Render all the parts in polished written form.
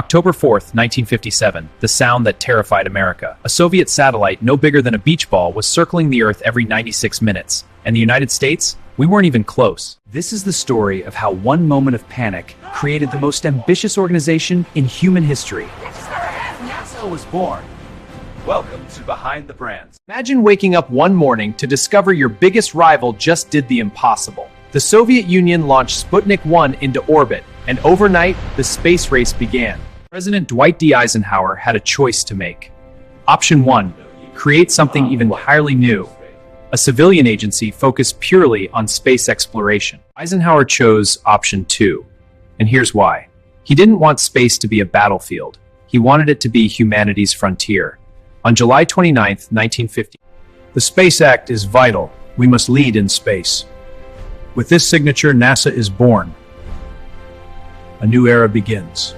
October 4th, 1957, the sound that terrified America. A Soviet satellite no bigger than a beach ball was circling the Earth every 96 minutes. And the United States? We weren't even close. This is the story of how one moment of panic created the most ambitious organization in human history. NASA was born. Welcome to Behind the Brands. Imagine waking up one morning to discover your biggest rival just did the impossible. The Soviet Union launched Sputnik 1 into orbit, and overnight, the space race began. President Dwight D. Eisenhower had a choice to make. Option 1, create something even entirely new. A civilian agency focused purely on space exploration. Eisenhower chose option 2, and here's why. He didn't want space to be a battlefield. He wanted it to be humanity's frontier. On July 29, 1950, the Space Act is vital. We must lead in space. With this signature, NASA is born. A new era begins.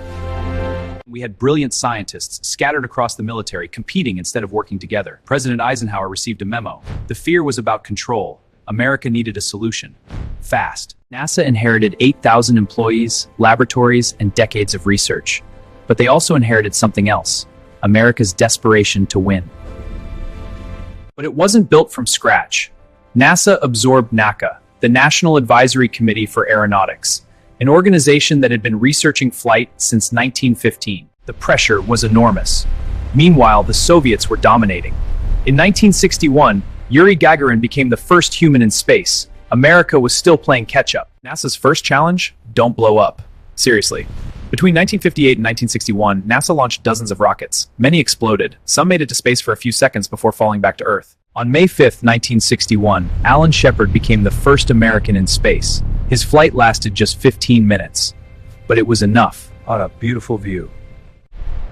We had brilliant scientists scattered across the military competing instead of working together. President Eisenhower received a memo. The fear was about control. America needed a solution. Fast. NASA inherited 8,000 employees, laboratories, and decades of research. But they also inherited something else. America's desperation to win. But it wasn't built from scratch. NASA absorbed NACA, the National Advisory Committee for Aeronautics, an organization that had been researching flight since 1915. The pressure was enormous. Meanwhile, the Soviets were dominating. In 1961, Yuri Gagarin became the first human in space. America was still playing catch-up. NASA's first challenge? Don't blow up. Seriously. Between 1958 and 1961, NASA launched dozens of rockets. Many exploded. Some made it to space for a few seconds before falling back to Earth. On May 5, 1961, Alan Shepard became the first American in space. His flight lasted just 15 minutes. But it was enough. What a beautiful view.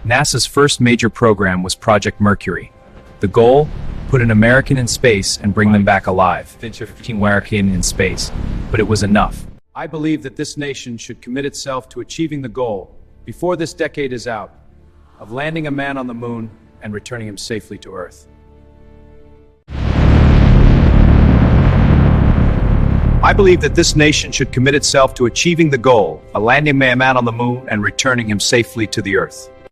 NASA's first major program was Project Mercury. The goal? Put an American in space and bring them back alive. 15 American in space. But it was enough. I believe that this nation should commit itself to achieving the goal, before this decade is out, of landing a man on the moon and returning him safely to Earth. I believe that this nation should commit itself to achieving the goal, of landing a man on the moon and returning him safely to the Earth.